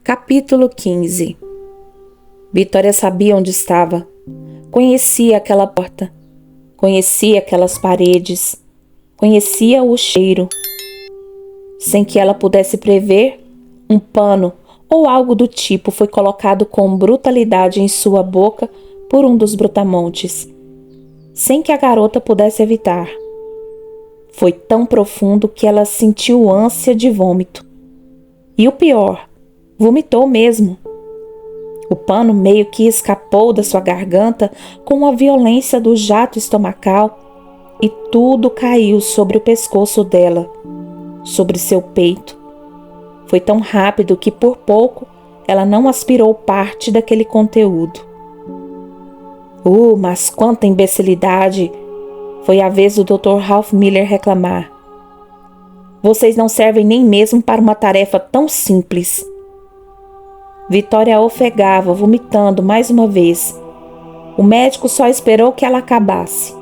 Capítulo 15. Vitória sabia onde estava. Conhecia aquela porta. Conhecia aquelas paredes. Conhecia o cheiro. Sem que ela pudesse prever, um pano ou algo do tipo foi colocado com brutalidade em sua boca por um dos brutamontes, sem que a garota pudesse evitar. Foi tão profundo que ela sentiu ânsia de vômito. E o pior, vomitou mesmo. O pano meio que escapou da sua garganta com a violência do jato estomacal e tudo caiu sobre o pescoço dela, sobre seu peito. Foi tão rápido que por pouco ela não aspirou parte daquele conteúdo. Mas quanta imbecilidade! Foi a vez do Dr. Ralph Miller reclamar. Vocês não servem nem mesmo para uma tarefa tão simples. Vitória ofegava, vomitando mais uma vez. O médico só esperou que ela acabasse.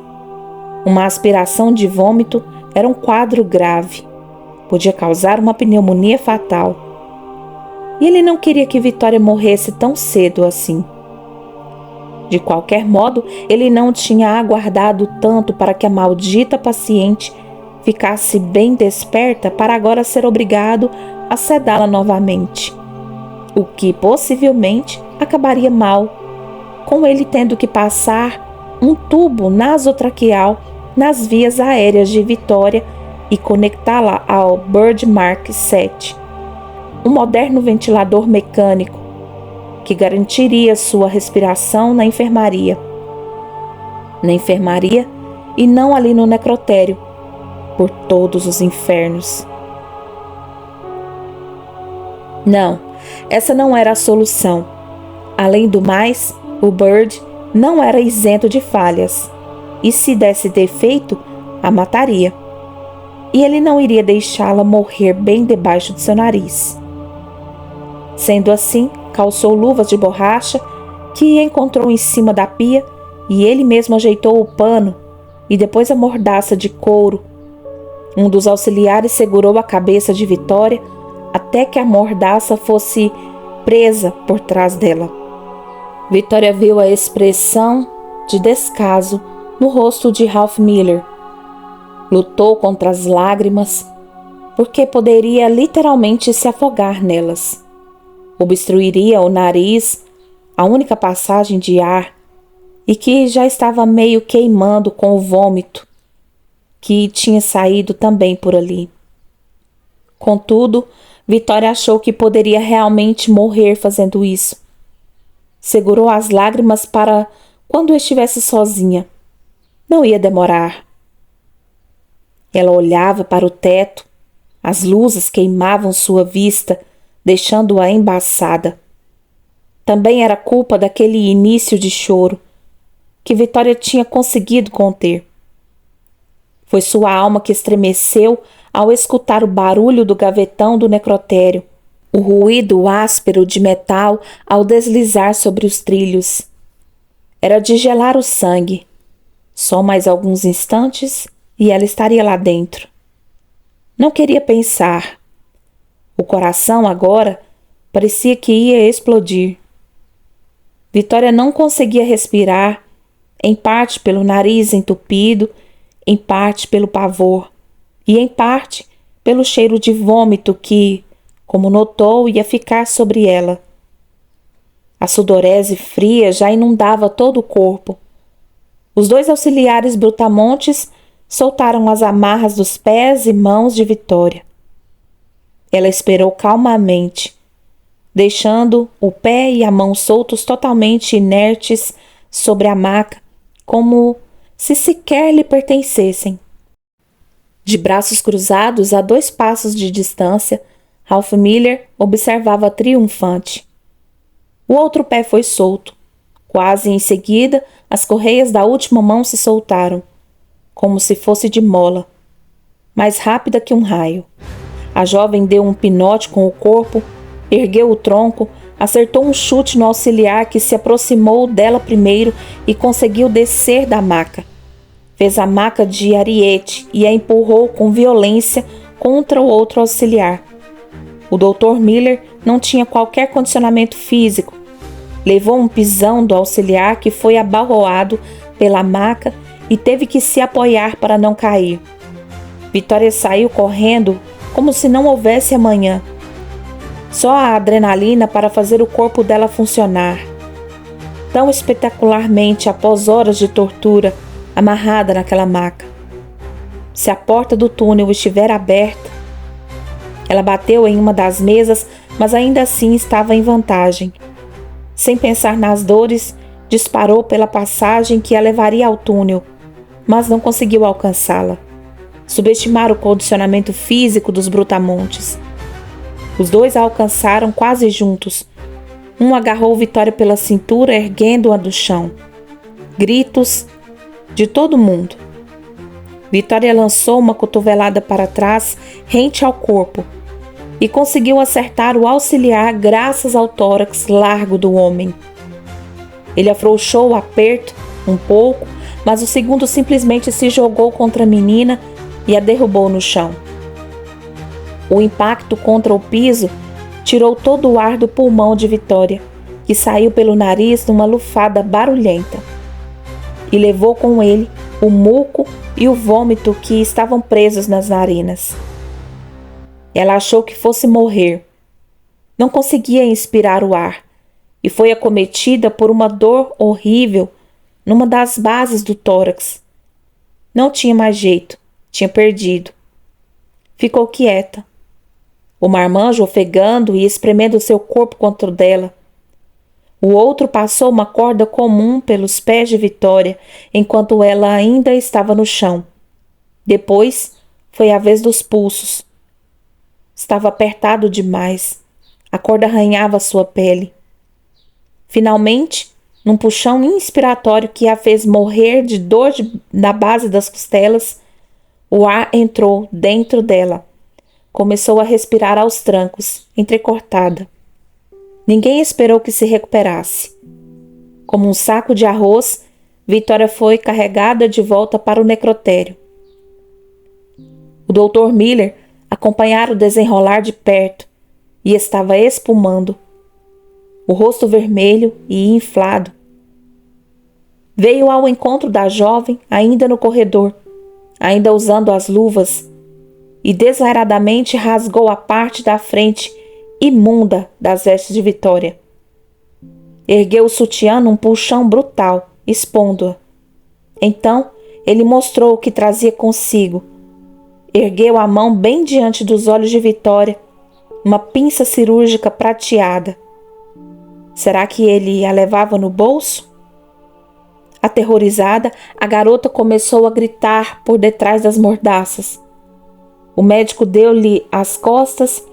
Uma aspiração de vômito era um quadro grave. Podia causar uma pneumonia fatal. E ele não queria que Vitória morresse tão cedo assim. De qualquer modo, ele não tinha aguardado tanto para que a maldita paciente ficasse bem desperta para agora ser obrigado a sedá-la novamente. O que possivelmente acabaria mal, com ele tendo que passar um tubo nasotraqueal nas vias aéreas de Vitória e conectá-la ao Bird Mark 7, um moderno ventilador mecânico que garantiria sua respiração na enfermaria. Na enfermaria e não ali no necrotério, por todos os infernos. Não, essa não era a solução. Além do mais, o Bird não era isento de falhas, e se desse defeito, a mataria. E ele não iria deixá-la morrer bem debaixo de seu nariz. Sendo assim, calçou luvas de borracha que encontrou em cima da pia e ele mesmo ajeitou o pano e depois a mordaça de couro. Um dos auxiliares segurou a cabeça de Vitória até que a mordaça fosse presa por trás dela. Vitória viu a expressão de descaso no rosto de Ralph Miller. Lutou contra as lágrimas, porque poderia literalmente se afogar nelas. Obstruiria o nariz, a única passagem de ar, e que já estava meio queimando com o vômito, que tinha saído também por ali. Contudo, Vitória achou que poderia realmente morrer fazendo isso. Segurou as lágrimas para quando estivesse sozinha. Não ia demorar. Ela olhava para o teto. As luzes queimavam sua vista, deixando-a embaçada. Também era culpa daquele início de choro que Vitória tinha conseguido conter. Foi sua alma que estremeceu ao escutar o barulho do gavetão do necrotério, o ruído áspero de metal ao deslizar sobre os trilhos. Era de gelar o sangue. Só mais alguns instantes e ela estaria lá dentro. Não queria pensar. O coração agora parecia que ia explodir. Vitória não conseguia respirar, em parte pelo nariz entupido, em parte pelo pavor e em parte pelo cheiro de vômito que, como notou, ia ficar sobre ela. A sudorese fria já inundava todo o corpo. Os dois auxiliares brutamontes soltaram as amarras dos pés e mãos de Vitória. Ela esperou calmamente, deixando o pé e a mão soltos totalmente inertes sobre a maca, como se sequer lhe pertencessem. De braços cruzados a 2 passos de distância, Ralph Miller observava triunfante. O outro pé foi solto. Quase em seguida, as correias da última mão se soltaram, como se fosse de mola, mais rápida que um raio. A jovem deu um pinote com o corpo, ergueu o tronco, acertou um chute no auxiliar que se aproximou dela primeiro e conseguiu descer da maca. Fez a maca de ariete e a empurrou com violência contra o outro auxiliar, O Dr. Miller não tinha qualquer condicionamento físico. Levou um pisão do auxiliar que foi abalroado pela maca e teve que se apoiar para não cair. Vitória saiu correndo como se não houvesse amanhã. Só a adrenalina para fazer o corpo dela funcionar. Tão espetacularmente após horas de tortura, amarrada naquela maca. Se a porta do túnel estiver aberta, ela bateu em uma das mesas, mas ainda assim estava em vantagem. Sem pensar nas dores, disparou pela passagem que a levaria ao túnel, mas não conseguiu alcançá-la. Subestimaram o condicionamento físico dos brutamontes. Os dois a alcançaram quase juntos. Um agarrou Vitória pela cintura, erguendo-a do chão. Gritos de todo mundo. Vitória lançou uma cotovelada para trás, rente ao corpo, e conseguiu acertar o auxiliar graças ao tórax largo do homem. Ele afrouxou o aperto um pouco, mas o segundo simplesmente se jogou contra a menina e a derrubou no chão. O impacto contra o piso tirou todo o ar do pulmão de Vitória, que saiu pelo nariz numa lufada barulhenta, e levou com ele o muco e o vômito que estavam presos nas narinas. Ela achou que fosse morrer. Não conseguia inspirar o ar e foi acometida por uma dor horrível numa das bases do tórax. Não tinha mais jeito, tinha perdido. Ficou quieta. O marmanjo ofegando e espremendo seu corpo contra o dela. O outro passou uma corda comum pelos pés de Vitória, enquanto ela ainda estava no chão. Depois foi a vez dos pulsos. Estava apertado demais. A corda arranhava sua pele. Finalmente, num puxão inspiratório que a fez morrer de dor na base das costelas, o ar entrou dentro dela. Começou a respirar aos trancos, entrecortada. Ninguém esperou que se recuperasse. Como um saco de arroz, Vitória foi carregada de volta para o necrotério. O Dr. Miller acompanhara o desenrolar de perto e estava espumando, o rosto vermelho e inflado. Veio ao encontro da jovem ainda no corredor, ainda usando as luvas, e desvairadamente rasgou a parte da frente imunda das vestes de Vitória. Ergueu o sutiã num puxão brutal, expondo-a. Então ele mostrou o que trazia consigo. Ergueu a mão bem diante dos olhos de Vitória, uma pinça cirúrgica prateada. Será que ele a levava no bolso? Aterrorizada, a garota começou a gritar por detrás das mordaças. O médico deu-lhe as costas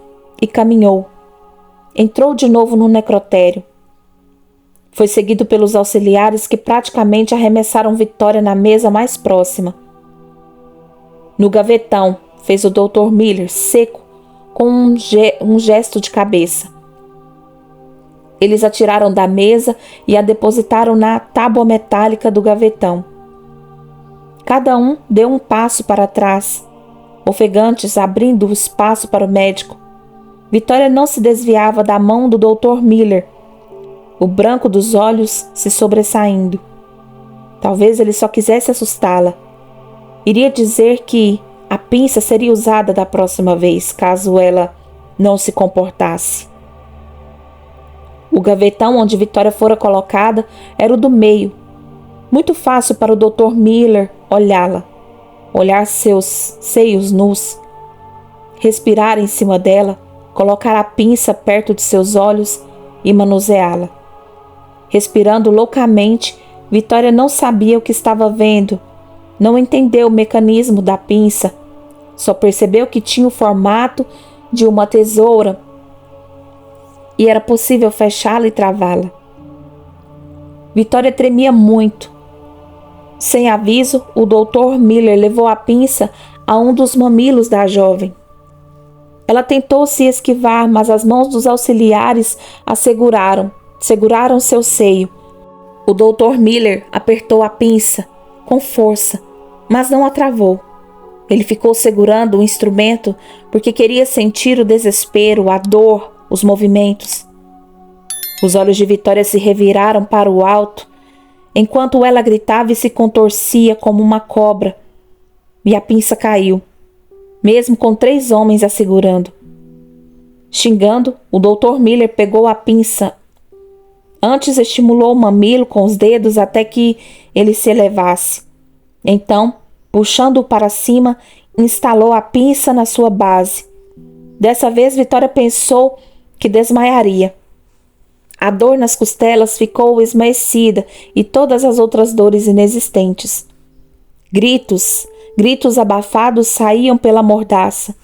e caminhou. Entrou de novo no necrotério. Foi seguido pelos auxiliares que praticamente arremessaram Vitória na mesa mais próxima. No gavetão, fez o Dr. Miller, seco, com um gesto de cabeça. Eles a tiraram da mesa e a depositaram na tábua metálica do gavetão. Cada um deu um passo para trás, ofegantes abrindo o espaço para o médico. Vitória não se desviava da mão do Dr. Miller, o branco dos olhos se sobressaindo. Talvez ele só quisesse assustá-la. Iria dizer que a pinça seria usada da próxima vez, caso ela não se comportasse. O gavetão onde Vitória fora colocada era o do meio. Muito fácil para o Dr. Miller olhá-la, olhar seus seios nus, respirar em cima dela, colocar a pinça perto de seus olhos e manuseá-la. Respirando loucamente, Vitória não sabia o que estava vendo. Não entendeu o mecanismo da pinça, só percebeu que tinha o formato de uma tesoura e era possível fechá-la e travá-la. Vitória tremia muito. Sem aviso, o Dr. Miller levou a pinça a um dos mamilos da jovem. Ela tentou se esquivar, mas as mãos dos auxiliares a seguraram seu seio. O Dr. Miller apertou a pinça com força, mas não a travou. Ele ficou segurando o instrumento porque queria sentir o desespero, a dor, os movimentos. Os olhos de Vitória se reviraram para o alto, enquanto ela gritava e se contorcia como uma cobra. E a pinça caiu, mesmo com 3 homens a segurando. Xingando, o Dr. Miller pegou a pinça. Antes estimulou o mamilo com os dedos até que ele se elevasse. Então, puxando-o para cima, instalou a pinça na sua base. Dessa vez, Vitória pensou que desmaiaria. A dor nas costelas ficou esmaecida e todas as outras dores inexistentes. Gritos abafados saíam pela mordaça.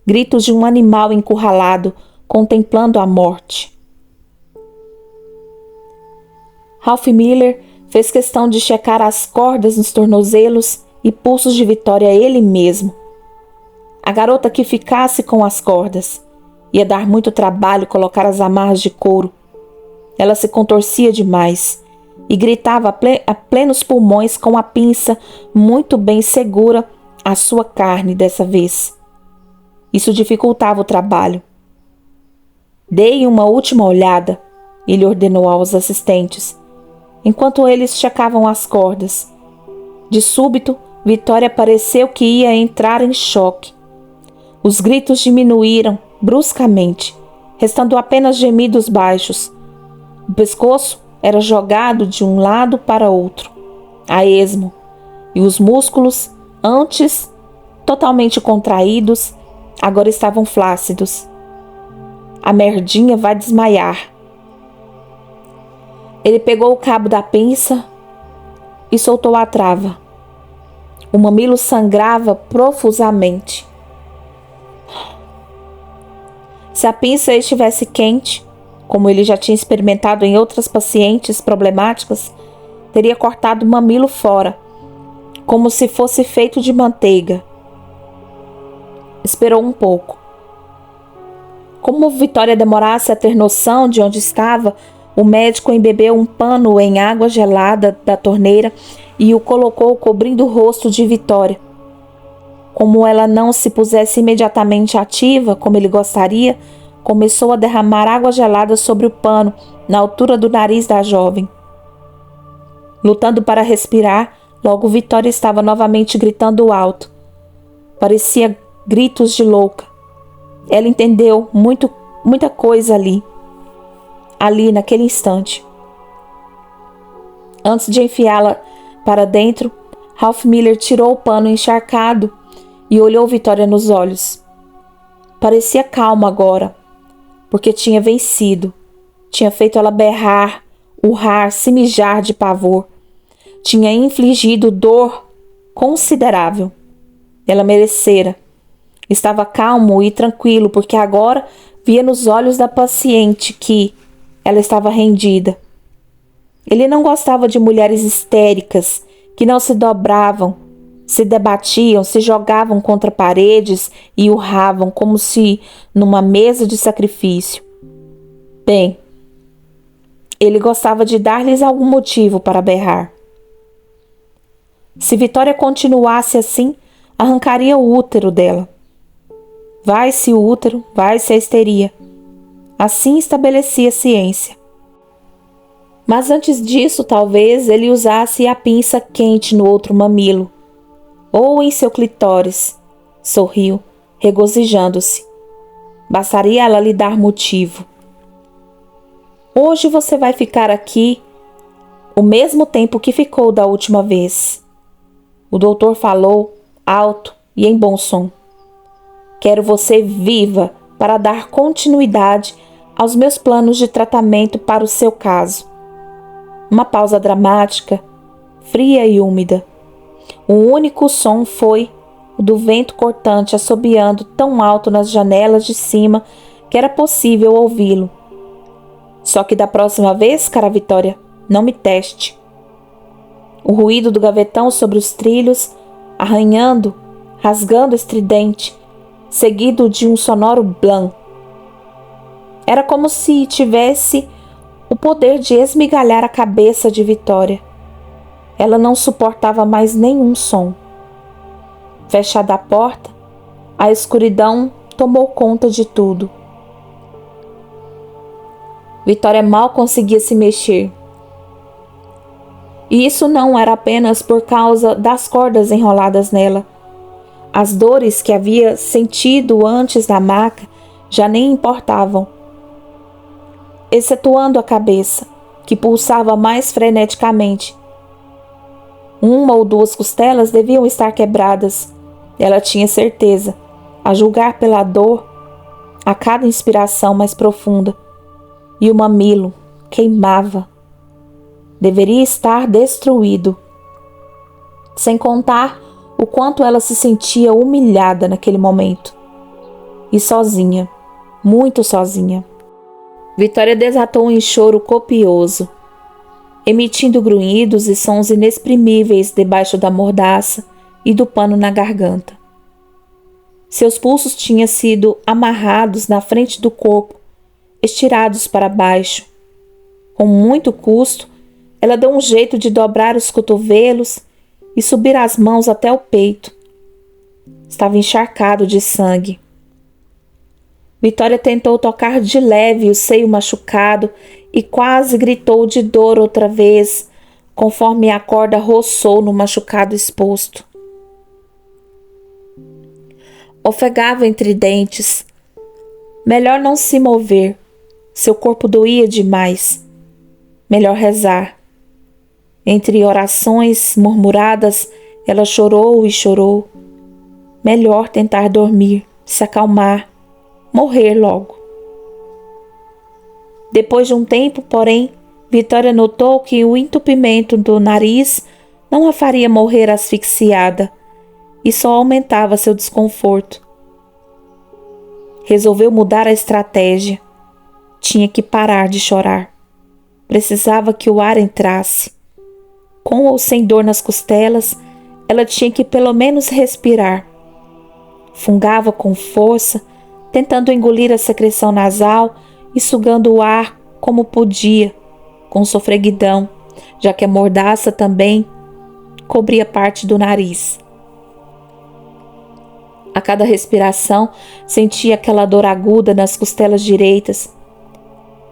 Gritos de um animal encurralado, contemplando a morte. Ralph Miller fez questão de checar as cordas nos tornozelos e pulsos de Vitória ele mesmo. A garota que ficasse com as cordas. Ia dar muito trabalho colocar as amarras de couro. Ela se contorcia demais e gritava a plenos pulmões com a pinça muito bem segura à sua carne dessa vez. Isso dificultava o trabalho. Dei uma última olhada, ele ordenou aos assistentes, enquanto eles checavam as cordas. De súbito, Vitória pareceu que ia entrar em choque. Os gritos diminuíram bruscamente, restando apenas gemidos baixos. O pescoço era jogado de um lado para outro, a esmo, e os músculos, antes totalmente contraídos, agora estavam flácidos. A merdinha vai desmaiar. Ele pegou o cabo da pinça e soltou a trava. O mamilo sangrava profusamente. Se a pinça estivesse quente, como ele já tinha experimentado em outras pacientes problemáticas, teria cortado o mamilo fora, como se fosse feito de manteiga. Esperou um pouco. Como Vitória demorasse a ter noção de onde estava, o médico embebeu um pano em água gelada da torneira e o colocou cobrindo o rosto de Vitória. Como ela não se pusesse imediatamente ativa, como ele gostaria, começou a derramar água gelada sobre o pano, na altura do nariz da jovem. Lutando para respirar, logo Vitória estava novamente gritando alto. Parecia gritos de louca. Ela entendeu muita coisa ali, naquele instante. Antes de enfiá-la para dentro, Ralph Miller tirou o pano encharcado e olhou Vitória nos olhos. Parecia calma agora, porque tinha vencido. Tinha feito ela berrar, urrar, se mijar de pavor. Tinha infligido dor considerável. Ela merecera. Estava calmo e tranquilo, porque agora via nos olhos da paciente que ela estava rendida. Ele não gostava de mulheres histéricas, que não se dobravam, se debatiam, se jogavam contra paredes e urravam como se numa mesa de sacrifício. Bem, ele gostava de dar-lhes algum motivo para berrar. Se Vitória continuasse assim, arrancaria o útero dela. Vai-se o útero, vai-se a histeria. Assim estabelecia a ciência. Mas antes disso, talvez ele usasse a pinça quente no outro mamilo, ou em seu clitóris. Sorriu, regozijando-se. Bastaria ela lhe dar motivo. Hoje você vai ficar aqui o mesmo tempo que ficou da última vez. O doutor falou alto e em bom som. Quero você viva para dar continuidade aos meus planos de tratamento para o seu caso. Uma pausa dramática, fria e úmida. O único som foi o do vento cortante assobiando tão alto nas janelas de cima que era possível ouvi-lo. Só que da próxima vez, cara Vitória, não me teste. O ruído do gavetão sobre os trilhos, arranhando, rasgando estridente, seguido de um sonoro blam. Era como se tivesse o poder de esmigalhar a cabeça de Vitória. Ela não suportava mais nenhum som. Fechada a porta, a escuridão tomou conta de tudo. Vitória mal conseguia se mexer. E isso não era apenas por causa das cordas enroladas nela. As dores que havia sentido antes da maca já nem importavam, excetuando a cabeça, que pulsava mais freneticamente. Uma ou duas costelas deviam estar quebradas, ela tinha certeza, a julgar pela dor, a cada inspiração mais profunda. E o mamilo queimava. Deveria estar destruído. Sem contar o quanto ela se sentia humilhada naquele momento. E sozinha, muito sozinha. Vitória desatou em choro copioso, emitindo grunhidos e sons inexprimíveis debaixo da mordaça e do pano na garganta. Seus pulsos tinham sido amarrados na frente do corpo, estirados para baixo. Com muito custo, ela deu um jeito de dobrar os cotovelos e subir as mãos até o peito. Estava encharcado de sangue. Vitória tentou tocar de leve o seio machucado e quase gritou de dor outra vez, conforme a corda roçou no machucado exposto. Ofegava entre dentes. Melhor não se mover. Seu corpo doía demais. Melhor rezar. Entre orações murmuradas, ela chorou e chorou. Melhor tentar dormir, se acalmar, morrer logo. Depois de um tempo, porém, Vitória notou que o entupimento do nariz não a faria morrer asfixiada e só aumentava seu desconforto. Resolveu mudar a estratégia. Tinha que parar de chorar. Precisava que o ar entrasse. Com ou sem dor nas costelas, ela tinha que pelo menos respirar. Fungava com força, tentando engolir a secreção nasal e sugando o ar como podia, com sofreguidão, já que a mordaça também cobria parte do nariz. A cada respiração, sentia aquela dor aguda nas costelas direitas.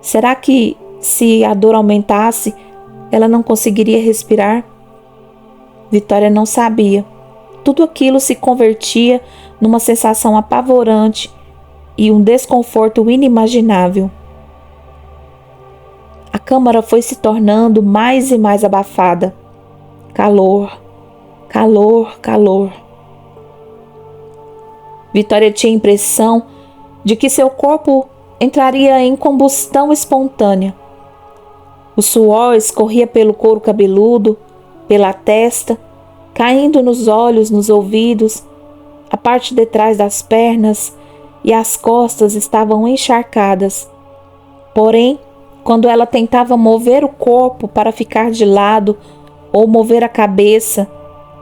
Será que, se a dor aumentasse, ela não conseguiria respirar? Vitória não sabia. Tudo aquilo se convertia numa sensação apavorante e um desconforto inimaginável. A câmara foi se tornando mais e mais abafada. Calor, calor, calor. Vitória tinha a impressão de que seu corpo entraria em combustão espontânea. O suor escorria pelo couro cabeludo, pela testa, caindo nos olhos, nos ouvidos, a parte de trás das pernas e as costas estavam encharcadas. Porém, quando ela tentava mover o corpo para ficar de lado ou mover a cabeça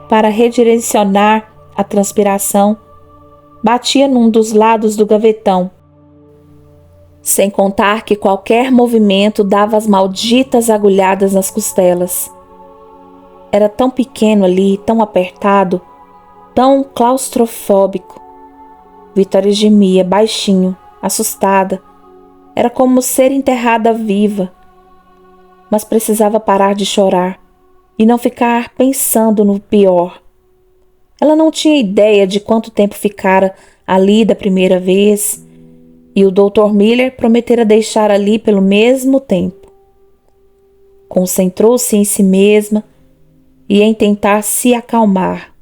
para redirecionar a transpiração, batia num dos lados do gavetão. Sem contar que qualquer movimento dava as malditas agulhadas nas costelas. Era tão pequeno ali, tão apertado, tão claustrofóbico. Vitória gemia baixinho, assustada. Era como ser enterrada viva. Mas precisava parar de chorar e não ficar pensando no pior. Ela não tinha ideia de quanto tempo ficara ali da primeira vez, e o Dr. Miller prometera deixar ali pelo mesmo tempo. Concentrou-se em si mesma e em tentar se acalmar.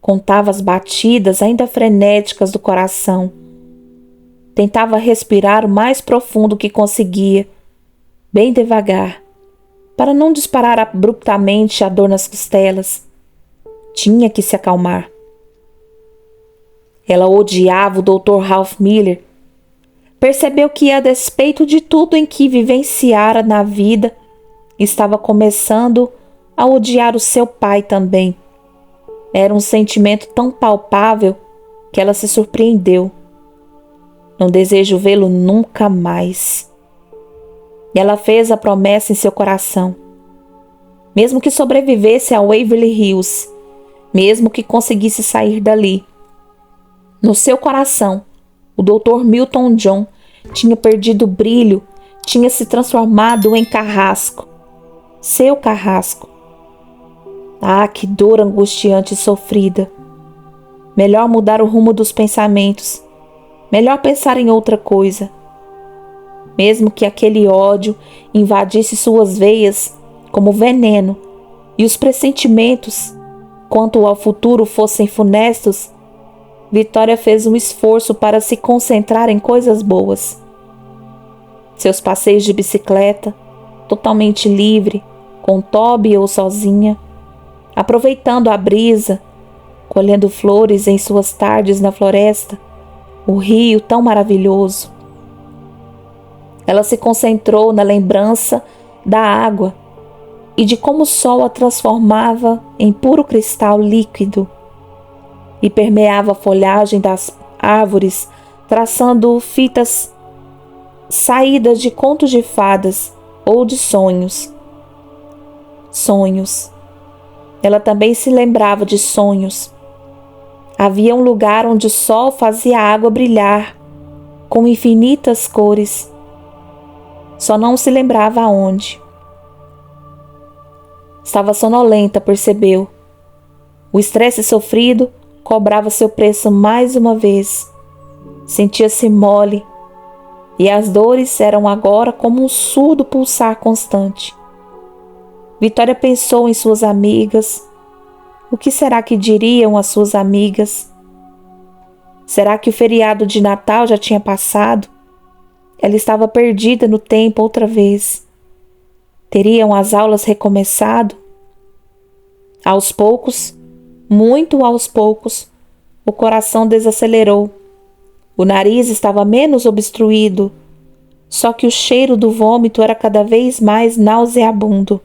Contava as batidas ainda frenéticas do coração. Tentava respirar o mais profundo que conseguia, bem devagar, para não disparar abruptamente a dor nas costelas. Tinha que se acalmar. Ela odiava o Dr. Ralph Miller. Percebeu que, a despeito de tudo em que vivenciara na vida, estava começando a odiar o seu pai também. Era um sentimento tão palpável que ela se surpreendeu. Não desejo vê-lo nunca mais. E ela fez a promessa em seu coração. Mesmo que sobrevivesse a Waverly Hills, mesmo que conseguisse sair dali. No seu coração, o Dr. Milton John tinha perdido o brilho, tinha se transformado em carrasco. Seu carrasco. Ah, que dor angustiante e sofrida. Melhor mudar o rumo dos pensamentos. Melhor pensar em outra coisa. Mesmo que aquele ódio invadisse suas veias como veneno e os pressentimentos quanto ao futuro fossem funestos, Vitória fez um esforço para se concentrar em coisas boas. Seus passeios de bicicleta, totalmente livre, com Toby ou sozinha, aproveitando a brisa, colhendo flores em suas tardes na floresta, o rio tão maravilhoso. Ela se concentrou na lembrança da água e de como o sol a transformava em puro cristal líquido e permeava a folhagem das árvores, traçando fitas saídas de contos de fadas ou de sonhos. Sonhos. Ela também se lembrava de sonhos. Havia um lugar onde o sol fazia a água brilhar com infinitas cores. Só não se lembrava aonde. Estava sonolenta, percebeu. O estresse sofrido cobrava seu preço mais uma vez. Sentia-se mole, e as dores eram agora como um surdo pulsar constante. Vitória pensou em suas amigas. O que será que diriam as suas amigas? Será que o feriado de Natal já tinha passado? Ela estava perdida no tempo outra vez. Teriam as aulas recomeçado? Aos poucos, muito aos poucos, o coração desacelerou. O nariz estava menos obstruído, só que o cheiro do vômito era cada vez mais nauseabundo.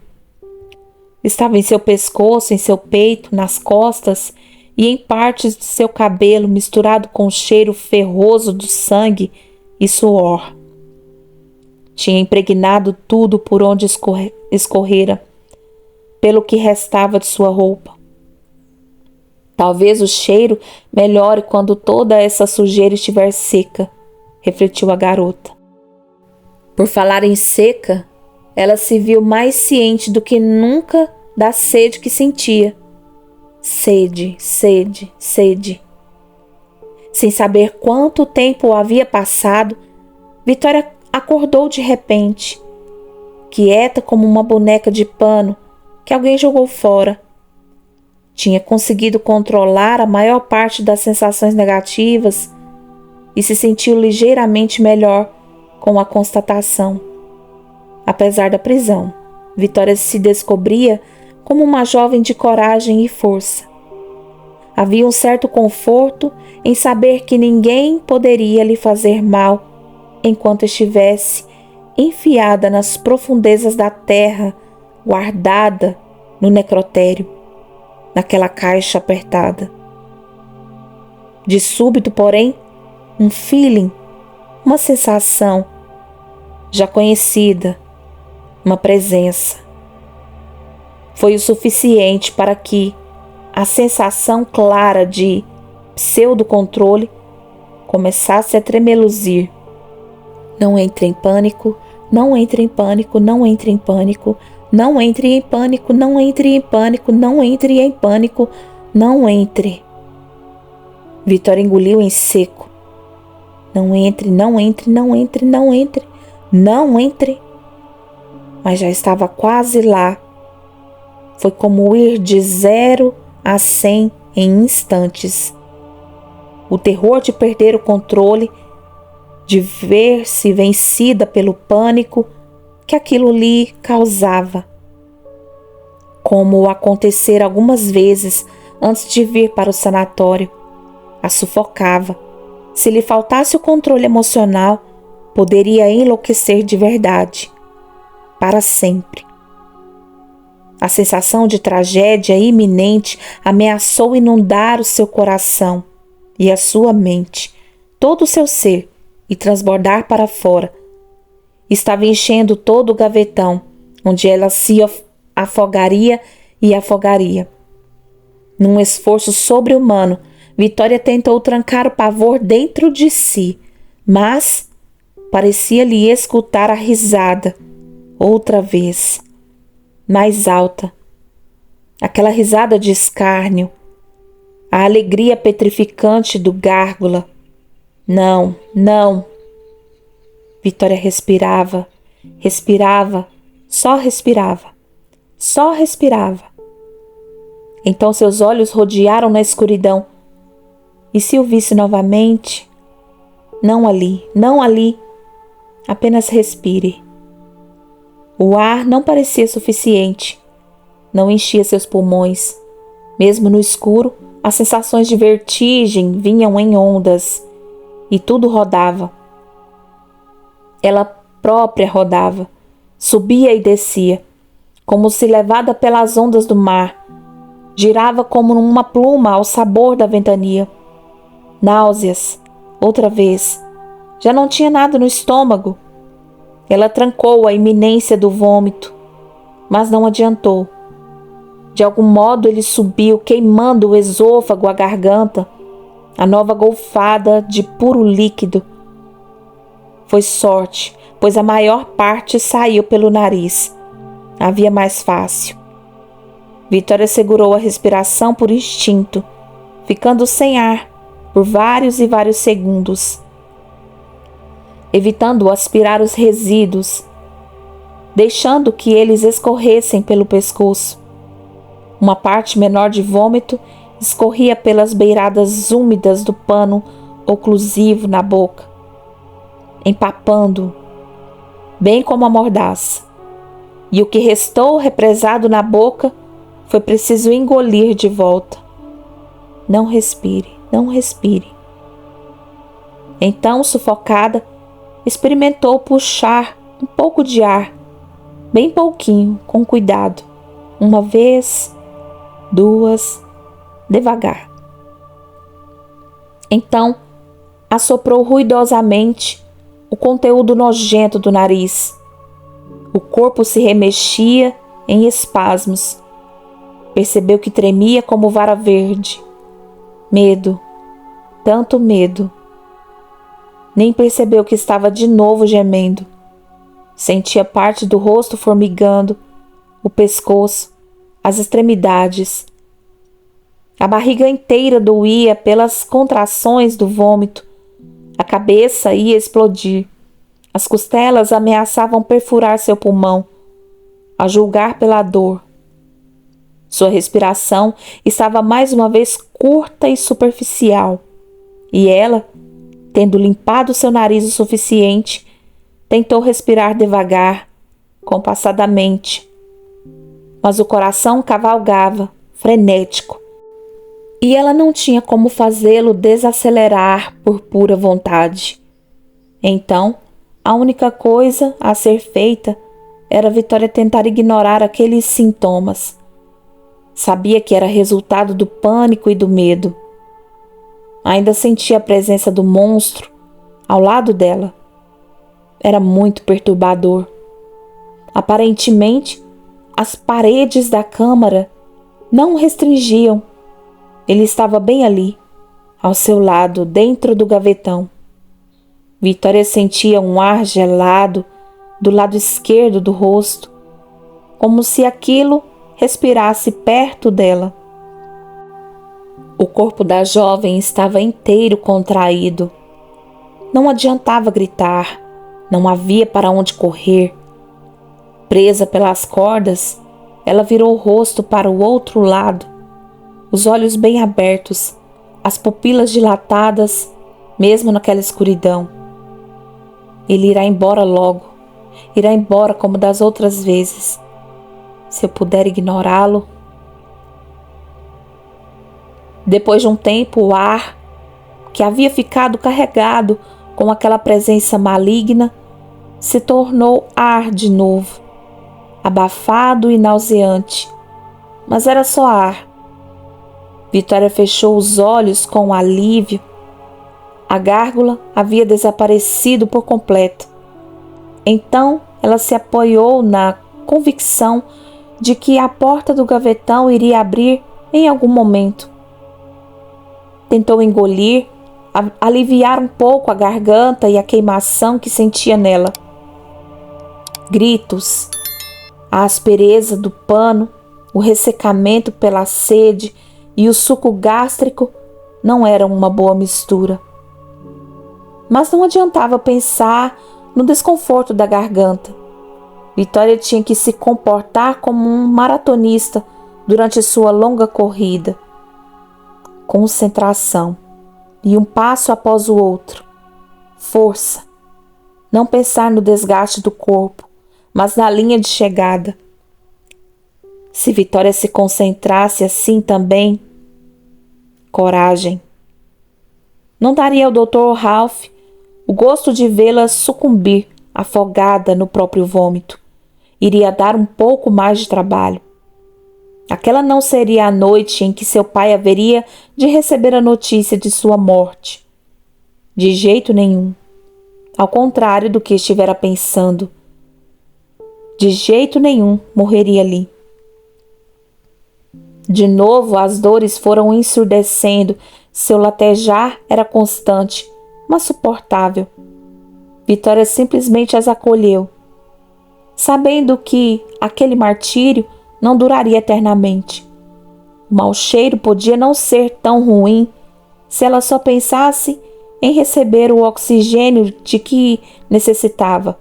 Estava em seu pescoço, em seu peito, nas costas e em partes de seu cabelo, misturado com o cheiro ferroso do sangue e suor. Tinha impregnado tudo por onde escorrera, pelo que restava de sua roupa. Talvez o cheiro melhore quando toda essa sujeira estiver seca, refletiu a garota. Por falar em seca, ela se viu mais ciente do que nunca da sede que sentia. Sede, sede, sede. Sem saber quanto tempo havia passado, Vitória acordou de repente, quieta como uma boneca de pano que alguém jogou fora. Tinha conseguido controlar a maior parte das sensações negativas e se sentiu ligeiramente melhor com a constatação. Apesar da prisão, Vitória se descobria como uma jovem de coragem e força. Havia um certo conforto em saber que ninguém poderia lhe fazer mal enquanto estivesse enfiada nas profundezas da terra, guardada no necrotério, naquela caixa apertada. De súbito, porém, um feeling, uma sensação já conhecida, uma presença. Foi o suficiente para que a sensação clara de pseudo-controle começasse a tremeluzir. Não entre em pânico, não entre em pânico, não entre em pânico, não entre em pânico, não entre em pânico, não entre em pânico, não entre. Vitória engoliu em seco. Não entre, não entre, não entre, não entre, não entre. Mas já estava quase lá. Foi como ir de 0 a 100 em instantes. O terror de perder o controle, de ver-se vencida pelo pânico que aquilo lhe causava. Como acontecer algumas vezes antes de vir para o sanatório, a sufocava. Se lhe faltasse o controle emocional, poderia enlouquecer de verdade, para sempre. A sensação de tragédia iminente ameaçou inundar o seu coração e a sua mente, todo o seu ser, e transbordar para fora. Estava enchendo todo o gavetão, onde ela se afogaria e afogaria. Num esforço sobre-humano, Vitória tentou trancar o pavor dentro de si, mas parecia-lhe escutar a risada, outra vez, mais alta. Aquela risada de escárnio, a alegria petrificante do gárgula. Não, não. Vitória respirava, respirava, só respirava, só respirava. Então seus olhos rodearam na escuridão. E se o visse novamente? Não ali, não ali. Apenas respire. O ar não parecia suficiente. Não enchia seus pulmões. Mesmo no escuro, as sensações de vertigem vinham em ondas. E tudo rodava. Ela própria rodava. Subia e descia, como se levada pelas ondas do mar. Girava como uma pluma ao sabor da ventania. Náuseas, outra vez. Já não tinha nada no estômago. Ela trancou a iminência do vômito, mas não adiantou. De algum modo ele subiu, queimando o esôfago, a garganta, a nova golfada de puro líquido. Foi sorte, pois a maior parte saiu pelo nariz. Havia mais fácil. Vitória segurou a respiração por instinto, ficando sem ar por vários e vários segundos, evitando aspirar os resíduos, deixando que eles escorressem pelo pescoço. Uma parte menor de vômito escorria pelas beiradas úmidas do pano oclusivo na boca, empapando, bem como a mordaça. E o que restou represado na boca foi preciso engolir de volta. Não respire, não respire. Então, sufocada, experimentou puxar um pouco de ar, bem pouquinho, com cuidado. Uma vez, duas, devagar. Então, assoprou ruidosamente o conteúdo nojento do nariz. O corpo se remexia em espasmos. Percebeu que tremia como vara verde. Medo, tanto medo. Nem percebeu que estava de novo gemendo. Sentia parte do rosto formigando, o pescoço, as extremidades. A barriga inteira doía pelas contrações do vômito. A cabeça ia explodir. As costelas ameaçavam perfurar seu pulmão, a julgar pela dor. Sua respiração estava mais uma vez curta e superficial, e ela, tendo limpado seu nariz o suficiente, tentou respirar devagar, compassadamente. Mas o coração cavalgava, frenético, e ela não tinha como fazê-lo desacelerar por pura vontade. Então, a única coisa a ser feita era Vitória tentar ignorar aqueles sintomas. Sabia que era resultado do pânico e do medo. Ainda sentia a presença do monstro ao lado dela. Era muito perturbador. Aparentemente, as paredes da câmara não o restringiam. Ele estava bem ali, ao seu lado, dentro do gavetão. Vitória sentia um ar gelado do lado esquerdo do rosto, como se aquilo respirasse perto dela. O corpo da jovem estava inteiro contraído. Não adiantava gritar, não havia para onde correr. Presa pelas cordas, ela virou o rosto para o outro lado, os olhos bem abertos, as pupilas dilatadas, mesmo naquela escuridão. Ele irá embora logo, irá embora como das outras vezes. Se eu puder ignorá-lo. Depois de um tempo, o ar, que havia ficado carregado com aquela presença maligna, se tornou ar de novo, abafado e nauseante. Mas era só ar. Vitória fechou os olhos com alívio. A gárgula havia desaparecido por completo. Então ela se apoiou na convicção de que a porta do gavetão iria abrir em algum momento. Tentou engolir, aliviar um pouco a garganta e a queimação que sentia nela. Gritos, a aspereza do pano, o ressecamento pela sede e o suco gástrico não eram uma boa mistura. Mas não adiantava pensar no desconforto da garganta. Vitória tinha que se comportar como um maratonista durante sua longa corrida. Concentração e um passo após o outro. Força. Não pensar no desgaste do corpo, mas na linha de chegada. Se Vitória se concentrasse assim também, coragem. Não daria ao Dr. Ralph o gosto de vê-la sucumbir, afogada no próprio vômito. Iria dar um pouco mais de trabalho. Aquela não seria a noite em que seu pai haveria de receber a notícia de sua morte. De jeito nenhum. Ao contrário do que estivera pensando. De jeito nenhum morreria ali. De novo as dores foram ensurdecendo. Seu latejar era constante, mas suportável. Vitória simplesmente as acolheu, sabendo que aquele martírio não duraria eternamente. O mau cheiro podia não ser tão ruim se ela só pensasse em receber o oxigênio de que necessitava.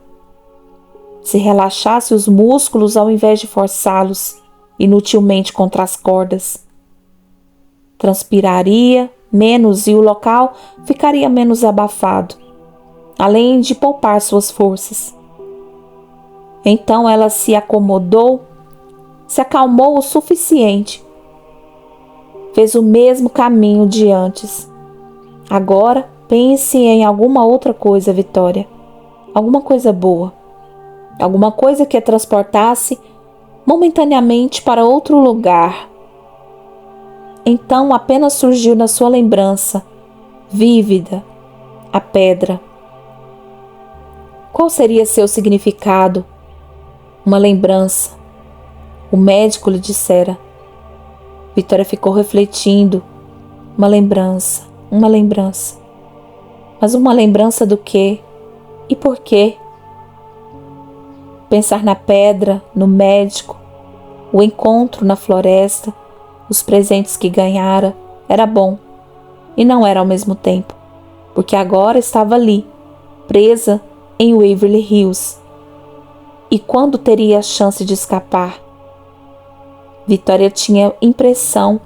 Se relaxasse os músculos ao invés de forçá-los inutilmente contra as cordas. Transpiraria menos e o local ficaria menos abafado, além de poupar suas forças. Então ela se acomodou, se acalmou o suficiente. Fez o mesmo caminho de antes. Agora pense em alguma outra coisa, Vitória. Alguma coisa boa. Alguma coisa que a transportasse momentaneamente para outro lugar. Então apenas surgiu na sua lembrança, vívida, a pedra. Qual seria seu significado? Uma lembrança. O médico lhe dissera. Vitória ficou refletindo. Uma lembrança, uma lembrança. Mas uma lembrança do quê? E por quê? Pensar na pedra, no médico, o encontro na floresta, os presentes que ganhara, era bom. E não era ao mesmo tempo, porque agora estava ali, presa em Waverly Hills. E quando teria a chance de escapar? Vitória tinha impressão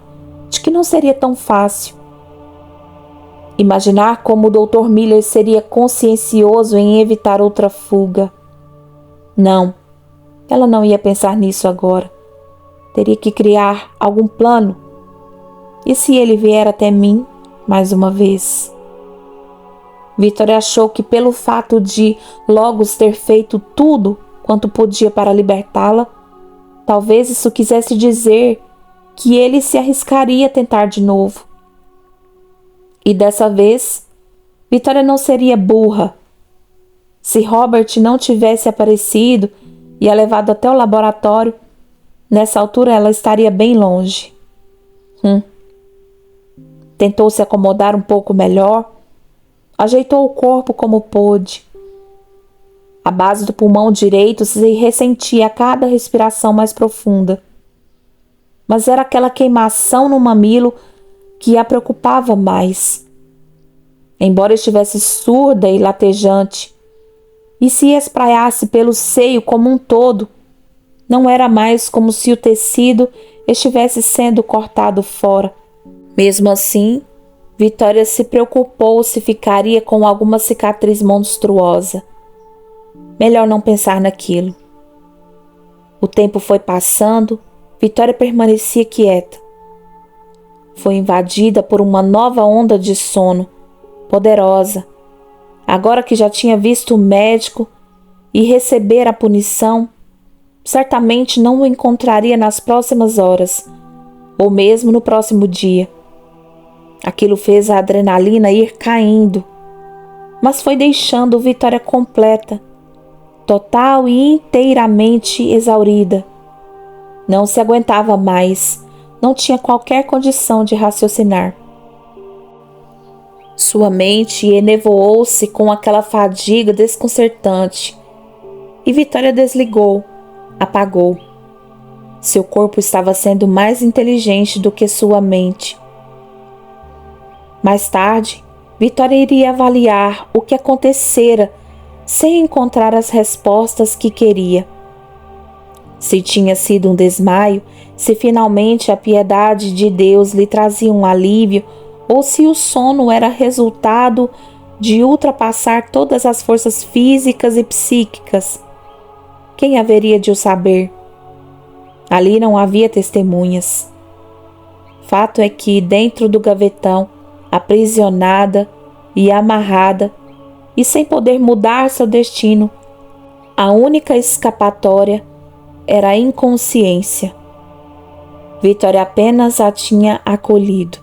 de que não seria tão fácil. Imaginar como o Dr. Miller seria consciencioso em evitar outra fuga. Não, ela não ia pensar nisso agora. Teria que criar algum plano. E se ele vier até mim mais uma vez? Vitória achou que pelo fato de Logos ter feito tudo quanto podia para libertá-la, talvez isso quisesse dizer que ele se arriscaria a tentar de novo. E dessa vez, Vitória não seria burra. Se Robert não tivesse aparecido e a levado até o laboratório, nessa altura ela estaria bem longe. Tentou se acomodar um pouco melhor, ajeitou o corpo como pôde. A base do pulmão direito se ressentia a cada respiração mais profunda. Mas era aquela queimação no mamilo que a preocupava mais. Embora estivesse surda e latejante, e se espraiasse pelo seio como um todo, não era mais como se o tecido estivesse sendo cortado fora. Mesmo assim, Vitória se preocupou se ficaria com alguma cicatriz monstruosa. Melhor não pensar naquilo. O tempo foi passando, Vitória permanecia quieta. Foi invadida por uma nova onda de sono, poderosa. Agora que já tinha visto o médico e receber a punição, certamente não o encontraria nas próximas horas, ou mesmo no próximo dia. Aquilo fez a adrenalina ir caindo, mas foi deixando Vitória completa, total e inteiramente exaurida. Não se aguentava mais, não tinha qualquer condição de raciocinar. Sua mente enevoou-se com aquela fadiga desconcertante e Vitória desligou, apagou. Seu corpo estava sendo mais inteligente do que sua mente. Mais tarde, Vitória iria avaliar o que acontecera sem encontrar as respostas que queria. Se tinha sido um desmaio, se finalmente a piedade de Deus lhe trazia um alívio, ou se o sono era resultado de ultrapassar todas as forças físicas e psíquicas. Quem haveria de o saber? Ali não havia testemunhas. Fato é que, dentro do gavetão, aprisionada e amarrada, e sem poder mudar seu destino, a única escapatória era a inconsciência. Vitória apenas a tinha acolhido.